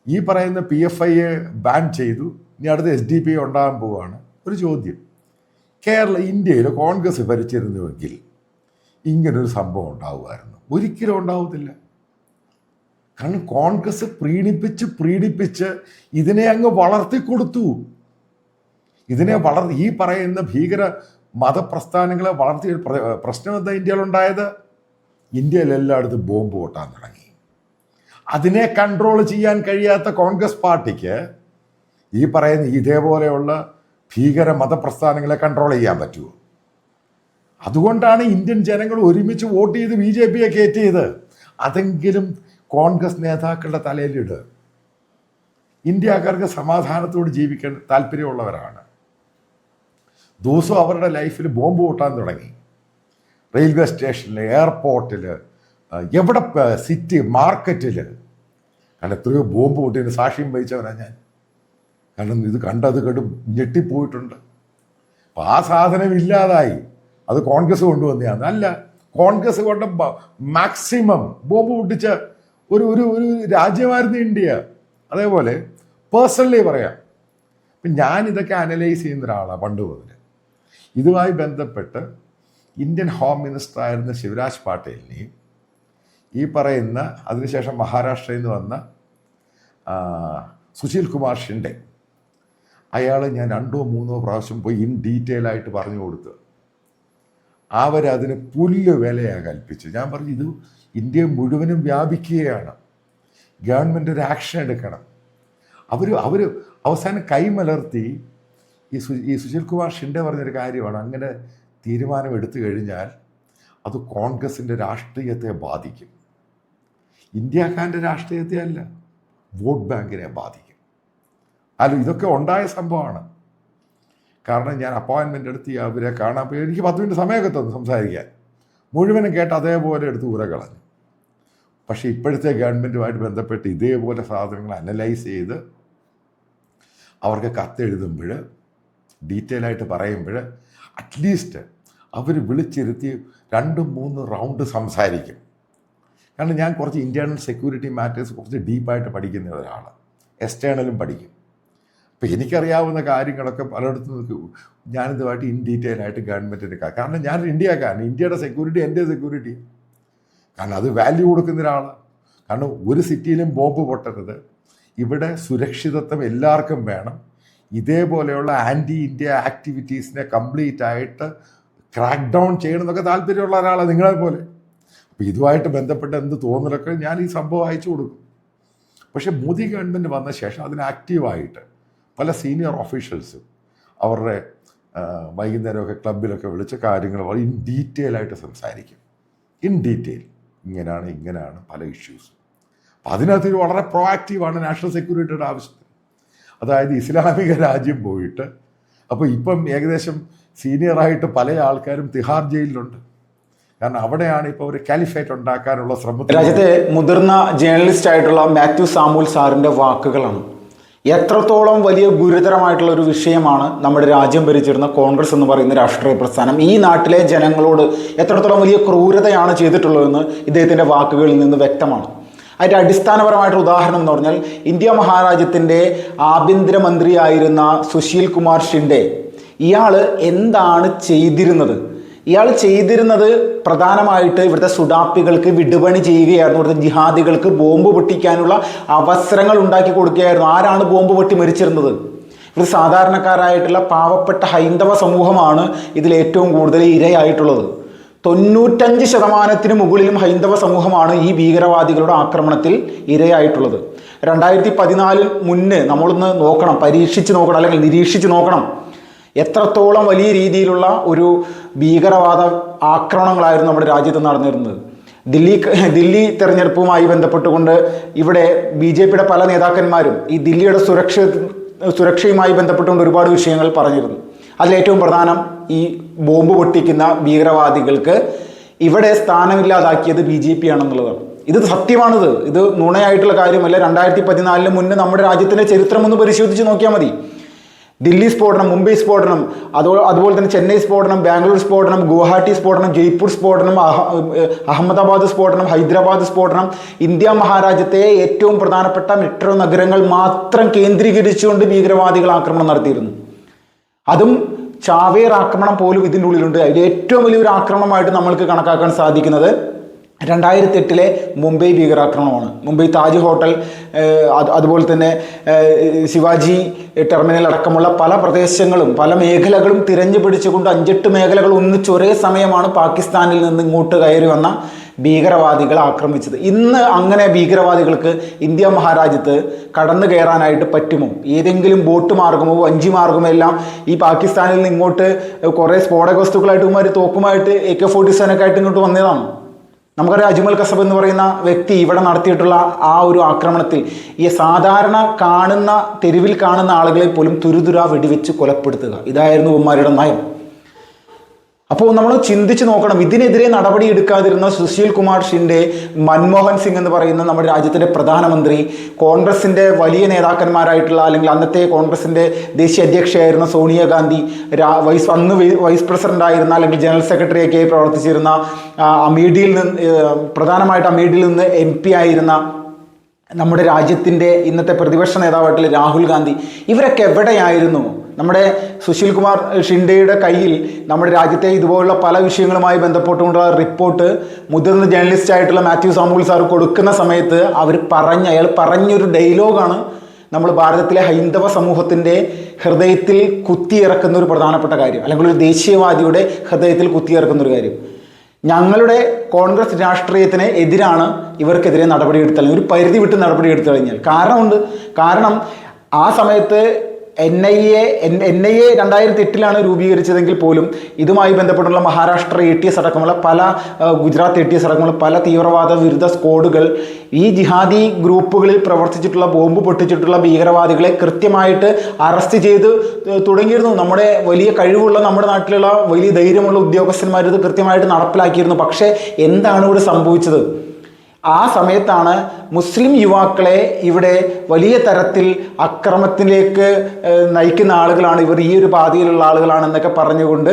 ഈ പറയുന്ന PFIയെ ബാൻ ചെയ്തു, ഇനി അടുത്ത SDP ഉണ്ടാകാൻ പോവുകയാണ്. ഒരു ചോദ്യം, ഇന്ത്യയിൽ കോൺഗ്രസ് ഭരിച്ചിരുന്നുവെങ്കിൽ ഇങ്ങനൊരു സംഭവം ഉണ്ടാവുമായിരുന്നു? ഒരിക്കലും ഉണ്ടാവത്തില്ല. കാരണം കോൺഗ്രസ് പ്രീണിപ്പിച്ച് ഇതിനെ അങ്ങ് വളർത്തിക്കൊടുത്തു. ഈ പറയുന്ന ഭീകര മതപ്രസ്ഥാനങ്ങളെ വളർത്തിയ പ്രശ്നം എന്താ ഇന്ത്യയിലുണ്ടായത്? ഇന്ത്യയിൽ എല്ലായിടത്തും ബോംബ് പൊട്ടാൻ തുടങ്ങി. അതിനെ കൺട്രോൾ ചെയ്യാൻ കഴിയാത്ത കോൺഗ്രസ് പാർട്ടിക്ക് ഈ പറയുന്ന ഇതേപോലെയുള്ള ഭീകര മതപ്രസ്ഥാനങ്ങളെ കൺട്രോൾ ചെയ്യാൻ പറ്റുമോ? അതുകൊണ്ടാണ് ഇന്ത്യൻ ജനങ്ങൾ ഒരുമിച്ച് വോട്ട് ചെയ്ത് BJPയെ കയറ്റിയത്. അതെങ്കിലും കോൺഗ്രസ് നേതാക്കളുടെ തലയിലിട്. ഇന്ത്യക്കാർക്ക് സമാധാനത്തോട് ജീവിക്കാൻ താല്പര്യമുള്ളവരാണ്. ദിവസവും അവരുടെ ലൈഫിൽ ബോംബ് പൊട്ടാൻ തുടങ്ങി. റെയിൽവേ സ്റ്റേഷനിൽ, എയർപോർട്ടിൽ, എവിടെ, സിറ്റി, മാർക്കറ്റിൽ. കാരണം എത്രയോ ബോംബ് പൊട്ടിയതിന് സാക്ഷ്യം വഹിച്ചവനാണ് ഞാൻ. കാരണം ഇത് കണ്ടത് ഞെട്ടിപ്പോയിട്ടുണ്ട്. അപ്പം ആ സാധനം ഇല്ലാതായി. അത് കോൺഗ്രസ് കൊണ്ടുവന്നതാണ്. അല്ല, കോൺഗ്രസ് കൊണ്ട് മാക്സിമം ബോംബ് പൊട്ടിച്ച ഒരു രാജ്യമായിരുന്നു ഇന്ത്യ. അതേപോലെ പേഴ്സണലി പറയാം, ഇപ്പം ഞാനിതൊക്കെ അനലൈസ് ചെയ്യുന്ന ഒരാളാണ് പണ്ട് മുതൽ. ഇതുമായി ബന്ധപ്പെട്ട് ഇന്ത്യൻ ഹോം മിനിസ്റ്റർ ആയിരുന്ന ശിവരാജ് പാട്ടീലിനെയും ഈ പറയുന്ന അതിനുശേഷം മഹാരാഷ്ട്രയിൽ നിന്ന് വന്ന സുശീൽ കുമാർ ഷിൻഡെ, അയാൾ ഞാൻ 2-3 പ്രാവശ്യം പോയി ഇൻ ഡീറ്റെയിൽ ആയിട്ട് പറഞ്ഞു കൊടുത്തു. അവരതിന് പുല്ല് വിലയാണ് കൽപ്പിച്ചു. ഞാൻ പറഞ്ഞു, ഇത് ഇന്ത്യ മുഴുവനും വ്യാപിക്കുകയാണ്, ഗവൺമെൻറ് ഒരു ആക്ഷൻ എടുക്കണം. അവർ അവസാനം കൈമലർത്തി ഈ സുശീൽ കുമാർ ഷിൻഡെ പറഞ്ഞൊരു കാര്യമാണ്, അങ്ങനെ തീരുമാനം എടുത്തു കഴിഞ്ഞാൽ അത് കോൺഗ്രസിൻ്റെ രാഷ്ട്രീയത്തെ ബാധിക്കും. ഇന്ത്യക്കാരൻ്റെ രാഷ്ട്രീയത്തെ അല്ല, വോട്ട് ബാങ്കിനെ ബാധിക്കും. ഇതൊക്കെ ഉണ്ടായ സംഭവമാണ്. കാരണം ഞാൻ അപ്പോയിൻമെൻ്റ് എടുത്ത് അവരെ കാണാൻ പോയി. എനിക്ക് 10 മിനിറ്റ് സമയമൊക്കെ തന്നു സംസാരിക്കാൻ. മുഴുവനും കേട്ട് അതേപോലെ എടുത്ത് കളഞ്ഞു. പക്ഷേ ഇപ്പോഴത്തെ ഗവൺമെൻറ്റുമായിട്ട് ബന്ധപ്പെട്ട് ഇതേപോലെ സാധനങ്ങൾ അനലൈസ് ചെയ്ത് അവർക്ക് കത്തെഴുതുമ്പോൾ, ഡീറ്റെയിൽ ആയിട്ട് പറയുമ്പോൾ, അറ്റ്ലീസ്റ്റ് അവർ വിളിച്ചിരുത്തി 2-3 റൗണ്ട് സംസാരിക്കും. കാരണം ഞാൻ കുറച്ച് ഇൻറ്റേർണൽ സെക്യൂരിറ്റി മാറ്റേഴ്സ് കുറച്ച് ഡീപ്പായിട്ട് പഠിക്കുന്ന ഒരാളാണ്, എക്സ്റ്റേണലും പഠിക്കും. അപ്പോൾ എനിക്കറിയാവുന്ന കാര്യങ്ങളൊക്കെ പലയിടത്തും ഞാനിതുമായിട്ട് ഇൻ ഡീറ്റെയിൽ ആയിട്ട് ഗവൺമെൻറ്റിൻ്റെ, കാരണം ഞാനൊരു ഇന്ത്യക്കാരൻ, ഇന്ത്യയുടെ സെക്യൂരിറ്റി എൻ്റെ സെക്യൂരിറ്റി. കാരണം അത് വാല്യൂ കൊടുക്കുന്ന ഒരാളാണ്. കാരണം ഒരു സിറ്റിയിലും ബോംബ് പൊട്ടരുത്, ഇവിടെ സുരക്ഷിതത്വം എല്ലാവർക്കും വേണം. ഇതേപോലെയുള്ള ആൻറ്റി ഇന്ത്യ ആക്ടിവിറ്റീസിനെ കംപ്ലീറ്റ് ആയിട്ട് ക്രാക്ക് ഡൗൺ ചെയ്യണമെന്നൊക്കെ താല്പര്യമുള്ള ഒരാളാണ് നിങ്ങളെപ്പോലെ. അപ്പോൾ ഇതുമായിട്ട് ബന്ധപ്പെട്ട എന്ത് തോന്നലൊക്കെ ഞാൻ ഈ സംഭവം അയച്ചു കൊടുക്കും. പക്ഷേ മോദി ഗവൺമെൻറ് വന്ന ശേഷം അതിന് ആക്റ്റീവായിട്ട് പല സീനിയർ ഓഫീഷ്യൽസും അവരുടെ വൈകുന്നേരമൊക്കെ ക്ലബിലൊക്കെ വിളിച്ച കാര്യങ്ങൾ ഇൻ ഡീറ്റെയിൽ ആയിട്ട് സംസാരിക്കും. ഇൻ ഡീറ്റെയിൽ ഇങ്ങനെയാണ് പല ഇഷ്യൂസും. അപ്പം അതിനകത്ത് വളരെ പ്രൊആക്റ്റീവാണ് നാഷണൽ സെക്യൂരിറ്റിയുടെ ആവശ്യത്തിന്. അതായത് ഇസ്ലാമിക രാജ്യം പോയിട്ട്, അപ്പോൾ ഇപ്പം ഏകദേശം സീനിയറായിട്ട് പല ആൾക്കാരും തിഹാർ ജയിലിലുണ്ട്. കാരണം അവിടെയാണ് ഇപ്പോൾ ഒരു കാലിഫേറ്റ് ഉണ്ടാക്കാനുള്ള ശ്രമം. രാജ്യത്തെ മുതിർന്ന ജേർണലിസ്റ്റ് ആയിട്ടുള്ള മാത്യു സാമുൽ സാറിൻ്റെ വാക്കുകളാണ്. എത്രത്തോളം വലിയ ഗുരുതരമായിട്ടുള്ള ഒരു വിഷയമാണ് നമ്മുടെ രാജ്യം ഭരിച്ചിരുന്ന കോൺഗ്രസ് എന്ന് പറയുന്ന രാഷ്ട്രീയ പ്രസ്ഥാനം ഈ നാട്ടിലെ ജനങ്ങളോട് എത്രത്തോളം വലിയ ക്രൂരതയാണ് ചെയ്തിട്ടുള്ളതെന്ന് ഇദ്ദേഹത്തിൻ്റെ വാക്കുകളിൽ നിന്ന് വ്യക്തമാണ്. അതിൻ്റെ അടിസ്ഥാനപരമായിട്ടുള്ള ഉദാഹരണം എന്ന് പറഞ്ഞാൽ, ഇന്ത്യ മഹാരാജ്യത്തിൻ്റെ ആഭ്യന്തരമന്ത്രിയായിരുന്ന സുശീൽ കുമാർ ഷിൻഡെ, ഇയാൾ എന്താണ് ചെയ്തിരുന്നത്? ഇയാൾ ചെയ്തിരുന്നത് പ്രധാനമായിട്ട് ഇവിടുത്തെ സുഡാപ്പികൾക്ക് വിടുപണി ചെയ്യുകയായിരുന്നു. ഇവിടുത്തെ ജിഹാദികൾക്ക് ബോംബ് പൊട്ടിക്കാനുള്ള അവസരങ്ങൾ ഉണ്ടാക്കി കൊടുക്കുകയായിരുന്നു. ആരാണ് ബോംബ് പൊട്ടി മരിച്ചിരുന്നത്? ഇത് സാധാരണക്കാരായിട്ടുള്ള പാവപ്പെട്ട ഹൈന്ദവ സമൂഹമാണ് ഇതിൽ ഏറ്റവും കൂടുതൽ ഇരയായിട്ടുള്ളത്. 95% മുകളിലും ഹൈന്ദവ സമൂഹമാണ് ഈ ഭീകരവാദികളുടെ ആക്രമണത്തിൽ ഇരയായിട്ടുള്ളത്. 2014 മുന്നേ നമ്മളൊന്ന് നോക്കണം, പരീക്ഷിച്ച് നോക്കണം, അല്ലെങ്കിൽ നിരീക്ഷിച്ച് നോക്കണം എത്രത്തോളം വലിയ രീതിയിലുള്ള ഒരു ഭീകരവാദ ആക്രമണങ്ങളായിരുന്നു നമ്മുടെ രാജ്യത്ത് നടന്നിരുന്നത്. ദില്ലി തെരഞ്ഞെടുപ്പുമായി ബന്ധപ്പെട്ടുകൊണ്ട് ഇവിടെ BJPയുടെ പല നേതാക്കന്മാരും ഈ ദില്ലിയുടെ സുരക്ഷയുമായി ബന്ധപ്പെട്ടുകൊണ്ട് ഒരുപാട് വിഷയങ്ങൾ പറഞ്ഞിരുന്നു. അതിലേറ്റവും പ്രധാനം ഈ ബോംബ് പൊട്ടിക്കുന്ന ഭീകരവാദികൾക്ക് ഇവിടെ സ്ഥാനമില്ലാതാക്കിയത് BJP ആണെന്നുള്ളതാണ്. ഇത് സത്യമാണിത്, ഇത് നുണയായിട്ടുള്ള കാര്യമല്ല. 2014 മുന്നേ നമ്മുടെ രാജ്യത്തിൻ്റെ ചരിത്രം ഒന്ന് പരിശോധിച്ച് നോക്കിയാൽ മതി. ദില്ലി സ്ഫോടനം, മുംബൈ സ്ഫോടനം, അതുപോലെ തന്നെ ചെന്നൈ സ്ഫോടനം, ബാംഗ്ലൂർ സ്ഫോടനം, ഗുവാഹട്ടി സ്ഫോടനം, ജയ്പൂർ സ്ഫോടനം, അഹമ്മദാബാദ് സ്ഫോടനം, ഹൈദരാബാദ് സ്ഫോടനം, ഇന്ത്യ മഹാരാജ്യത്തെ ഏറ്റവും പ്രധാനപ്പെട്ട മെട്രോ നഗരങ്ങൾ മാത്രം കേന്ദ്രീകരിച്ചുകൊണ്ട് ഭീകരവാദികൾ ആക്രമണം നടത്തിയിരുന്നു. അതും ചാവേർ ആക്രമണം പോലും ഇതിൻ്റെ ഉള്ളിലുണ്ട്. അതിൽ ഏറ്റവും വലിയൊരു ആക്രമണമായിട്ട് നമ്മൾക്ക് കണക്കാക്കാൻ സാധിക്കുന്നത് 2008 മുംബൈ ഭീകരാക്രമണമാണ്. മുംബൈ താജ് ഹോട്ടൽ, അതുപോലെ തന്നെ ശിവാജി ടെർമിനൽ അടക്കമുള്ള പല പ്രദേശങ്ങളും പല മേഖലകളും തിരഞ്ഞു പിടിച്ചുകൊണ്ട് 5-8 മേഖലകൾ ഒന്നിച്ച് ഒരേ സമയമാണ് പാകിസ്ഥാനിൽ നിന്ന് ഇങ്ങോട്ട് കയറി വന്ന ഭീകരവാദികൾ ആക്രമിച്ചത്. ഇന്ന് അങ്ങനെ ഭീകരവാദികൾക്ക് ഇന്ത്യ മഹാരാജ്യത്ത് കടന്നു കയറാനായിട്ട് പറ്റുമോ? ഏതെങ്കിലും ബോട്ട് മാർഗമോ വഞ്ചി മാർഗമോ എല്ലാം ഈ പാകിസ്ഥാനിൽ നിന്ന് ഇങ്ങോട്ട് കുറേ സ്ഫോടക വസ്തുക്കളായിട്ട് ഇവന്മാർ തോക്കുമായിട്ട് AK-47 ഒക്കെ ആയിട്ട് ഇങ്ങോട്ട് വന്നതാണ്. നമുക്കറിയാം, അജ്മൽ കസബ് എന്ന് പറയുന്ന വ്യക്തി ഇവിടെ നടത്തിയിട്ടുള്ള ആ ഒരു ആക്രമണത്തിൽ ഈ സാധാരണ കാണുന്ന തെരുവിൽ കാണുന്ന ആളുകളെ പോലും തുരുതുര വെടിവെച്ച് കൊലപ്പെടുത്തുക, ഇതായിരുന്നു ഇവന്മാരുടെ നയം. അപ്പോൾ നമ്മൾ ചിന്തിച്ച് നോക്കണം, ഇതിനെതിരെ നടപടി എടുക്കാതിരുന്ന സുശീൽ കുമാർ ഷിൻഡെ, മൻമോഹൻ സിംഗ് എന്ന് പറയുന്ന നമ്മുടെ രാജ്യത്തിൻ്റെ പ്രധാനമന്ത്രി, കോൺഗ്രസിൻ്റെ വലിയ നേതാക്കന്മാരായിട്ടുള്ള അല്ലെങ്കിൽ അന്നത്തെ കോൺഗ്രസിൻ്റെ ദേശീയ അധ്യക്ഷയായിരുന്ന സോണിയാഗാന്ധി, അന്ന് വൈസ് പ്രസിഡന്റ് ആയിരുന്ന അല്ലെങ്കിൽ ജനറൽ സെക്രട്ടറിയൊക്കെ പ്രവർത്തിച്ചിരുന്ന പ്രധാനമായിട്ട് അമേഠിയിൽ നിന്ന് MP ആയിരുന്ന നമ്മുടെ രാജ്യത്തിൻ്റെ ഇന്നത്തെ പ്രതിപക്ഷ നേതാവായിട്ടുള്ള രാഹുൽ ഗാന്ധി, ഇവരൊക്കെ എവിടെയായിരുന്നു? നമ്മുടെ സുശീൽ കുമാർ ഷിൻഡെയുടെ കയ്യിൽ നമ്മുടെ രാജ്യത്തെ ഇതുപോലുള്ള പല വിഷയങ്ങളുമായി ബന്ധപ്പെട്ടുകൊണ്ടുള്ള റിപ്പോർട്ട് മുതിർന്ന ജേർണലിസ്റ്റ് ആയിട്ടുള്ള മാത്യു സാമുവൽ സാർ കൊടുക്കുന്ന സമയത്ത് അയാൾ പറഞ്ഞൊരു ഡയലോഗാണ് നമ്മൾ ഭാരതത്തിലെ ഹൈന്ദവ സമൂഹത്തിൻ്റെ ഹൃദയത്തിൽ കുത്തിയിറക്കുന്ന ഒരു പ്രധാനപ്പെട്ട കാര്യം, അല്ലെങ്കിൽ ഒരു ദേശീയവാദിയുടെ ഹൃദയത്തിൽ കുത്തിയിറക്കുന്ന ഒരു കാര്യം. ഞങ്ങളുടെ കോൺഗ്രസ് രാഷ്ട്രീയത്തിന് എതിരാണ് ഇവർക്കെതിരെ നടപടിയെടുത്ത്, അല്ലെങ്കിൽ ഒരു പരിധി വിട്ട് നടപടിയെടുത്തു കഴിഞ്ഞാൽ. കാരണം ആ സമയത്ത് NIA 2008 രൂപീകരിച്ചതെങ്കിൽ പോലും ഇതുമായി ബന്ധപ്പെട്ടുള്ള മഹാരാഷ്ട്ര ATS അടക്കമുള്ള ഗുജറാത്ത് ATS അടക്കമുള്ള പല തീവ്രവാദ വിരുദ്ധ സ്ക്വാഡുകൾ ഈ ജിഹാദി ഗ്രൂപ്പുകളിൽ പ്രവർത്തിച്ചിട്ടുള്ള, ബോംബ് പൊട്ടിച്ചിട്ടുള്ള ഭീകരവാദികളെ കൃത്യമായിട്ട് അറസ്റ്റ് ചെയ്ത് തുടങ്ങിയിരുന്നു. നമ്മുടെ വലിയ കഴിവുള്ള, നമ്മുടെ നാട്ടിലുള്ള വലിയ ധൈര്യമുള്ള ഉദ്യോഗസ്ഥന്മാർ ഇത് കൃത്യമായിട്ട് നടപ്പിലാക്കിയിരുന്നു. പക്ഷേ എന്താണ് ഇവിടെ സംഭവിച്ചത്? ആ സമയത്താണ് മുസ്ലിം യുവാക്കളെ ഇവിടെ വലിയ തരത്തിൽ അക്രമത്തിലേക്ക് നയിക്കുന്ന ആളുകളാണ് ഇവർ, ഈ ഒരു പാതയിലുള്ള ആളുകളാണെന്നൊക്കെ പറഞ്ഞുകൊണ്ട്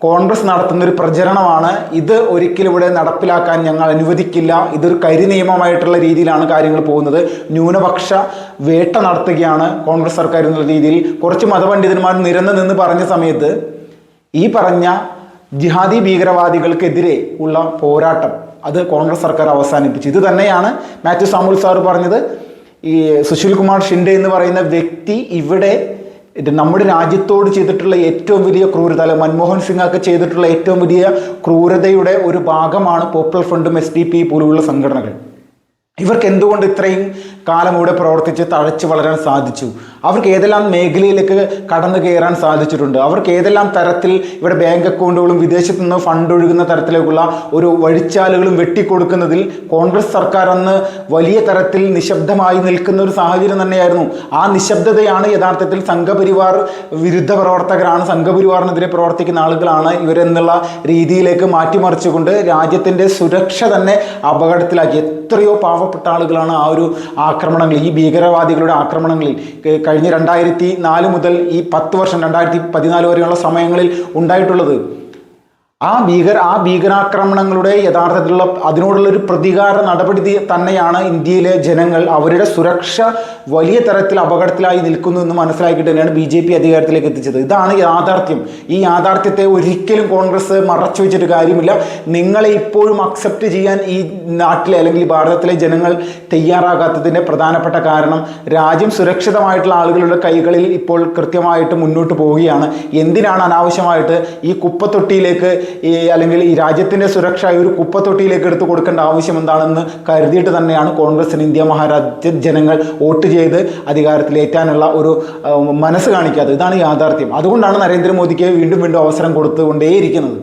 കോൺഗ്രസ് നടത്തുന്നൊരു പ്രചരണമാണ്. ഇത് ഒരിക്കലും ഇവിടെ നടപ്പിലാക്കാൻ ഞങ്ങൾ അനുവദിക്കില്ല, ഇതൊരു കരിനിയമമായിട്ടുള്ള രീതിയിലാണ് കാര്യങ്ങൾ പോകുന്നത്, ന്യൂനപക്ഷ വേട്ട നടത്തുകയാണ് കോൺഗ്രസ് സർക്കാർ എന്നുള്ള രീതിയിൽ കുറച്ച് മതപണ്ഡിതന്മാർ നിരന്ന് നിന്ന് പറഞ്ഞ സമയത്ത് ഈ പറഞ്ഞ ജിഹാദി ഭീകരവാദികൾക്കെതിരെ ഉള്ള പോരാട്ടം അത് കോൺഗ്രസ് സർക്കാർ അവസാനിപ്പിച്ചു. ഇത് തന്നെയാണ് മാത്യു സാമുവൽ സാർ പറഞ്ഞത്. ഈ സുശീൽ കുമാർ ഷിൻഡെ എന്ന് പറയുന്ന വ്യക്തി ഇവിടെ നമ്മുടെ രാജ്യത്തോട് ചെയ്തിട്ടുള്ള ഏറ്റവും വലിയ ക്രൂരത, അല്ലെ മൻമോഹൻ സിംഗ് ഒക്കെ ചെയ്തിട്ടുള്ള ഏറ്റവും വലിയ ക്രൂരതയുടെ ഒരു ഭാഗമാണ് പോപ്പുലർ ഫ്രണ്ടും SDP പോലുള്ള സംഘടനകൾ. ഇവർക്ക് എന്തുകൊണ്ട് ഇത്രയും കാലം ഇവിടെ പ്രവർത്തിച്ച് തഴച്ചു വളരാൻ സാധിച്ചു? അവർക്ക് ഏതെല്ലാം മേഖലയിലേക്ക് കടന്നു കയറാൻ സാധിച്ചിട്ടുണ്ട്? അവർക്ക് ഏതെല്ലാം തരത്തിൽ ഇവിടെ ബാങ്ക് അക്കൗണ്ടുകളും വിദേശത്തു നിന്ന് ഫണ്ട് ഒഴുകുന്ന തരത്തിലേക്കുള്ള ഒരു വഴിച്ചാലുകളും വെട്ടിക്കൊടുക്കുന്നതിൽ കോൺഗ്രസ് സർക്കാർ അന്ന് വലിയ തരത്തിൽ നിശബ്ദമായി നിൽക്കുന്ന ഒരു സാഹചര്യം തന്നെയായിരുന്നു. ആ നിശബ്ദതയാണ് യഥാർത്ഥത്തിൽ സംഘപരിവാർ വിരുദ്ധ പ്രവർത്തകരാണ്, സംഘപരിവാറിനെതിരെ പ്രവർത്തിക്കുന്ന ആളുകളാണ് ഇവരെന്നുള്ള രീതിയിലേക്ക് മാറ്റിമറിച്ചുകൊണ്ട് രാജ്യത്തിൻ്റെ സുരക്ഷ തന്നെ അപകടത്തിലാക്കി. എത്രയോ പാവപ്പെട്ട ആളുകളാണ് ആ ഒരു ആക്രമണങ്ങൾ, ഈ ഭീകരവാദികളുടെ ആക്രമണങ്ങളിൽ കഴിഞ്ഞ 2004 മുതൽ ഈ 10 വർഷം 2014 വരെയുള്ള സമയങ്ങളിൽ ഉണ്ടായിട്ടുള്ളത്. ആ ഭീകരാക്രമണങ്ങളുടെ യഥാർത്ഥത്തിലുള്ള അതിനോടുള്ളൊരു പ്രതികാര നടപടി തന്നെയാണ് ഇന്ത്യയിലെ ജനങ്ങൾ അവരുടെ സുരക്ഷ വലിയ തരത്തിൽ അപകടത്തിലായി നിൽക്കുന്നു എന്ന് മനസ്സിലാക്കിയിട്ട് തന്നെയാണ് BJP അധികാരത്തിലേക്ക് എത്തിച്ചത്. ഇതാണ് യാഥാർത്ഥ്യം. ഈ യാഥാർത്ഥ്യത്തെ ഒരിക്കലും കോൺഗ്രസ് മറച്ചു വെച്ചിട്ട് കാര്യമില്ല. നിങ്ങളെ ഇപ്പോഴും അക്സെപ്റ്റ് ചെയ്യാൻ ഈ നാട്ടിലെ അല്ലെങ്കിൽ ഭാരതത്തിലെ ജനങ്ങൾ തയ്യാറാകാത്തതിൻ്റെ പ്രധാനപ്പെട്ട കാരണം രാജ്യം സുരക്ഷിതമായിട്ടുള്ള ആളുകളുടെ കൈകളിൽ ഇപ്പോൾ കൃത്യമായിട്ട് മുന്നോട്ട് പോവുകയാണ്. എന്തിനാണ് അനാവശ്യമായിട്ട് ഈ കുപ്പത്തൊട്ടിയിലേക്ക് അല്ലെങ്കിൽ ഈ രാജ്യത്തിൻ്റെ സുരക്ഷ ഒരു കുപ്പത്തൊട്ടിയിലേക്ക് എടുത്തു കൊടുക്കേണ്ട ആവശ്യം എന്താണെന്ന് കരുതിയിട്ട് തന്നെയാണ് കോൺഗ്രസിന് ഇന്ത്യ മഹാരാജ്യ ജനങ്ങൾ വോട്ട് ചെയ്ത് അധികാരത്തിലേറ്റാനുള്ള ഒരു മനസ്സ് കാണിക്കാത്തത്. ഇതാണ് യാഥാർത്ഥ്യം. അതുകൊണ്ടാണ് നരേന്ദ്രമോദിക്ക് വീണ്ടും അവസരം കൊടുത്തുകൊണ്ടേയിരിക്കുന്നത്.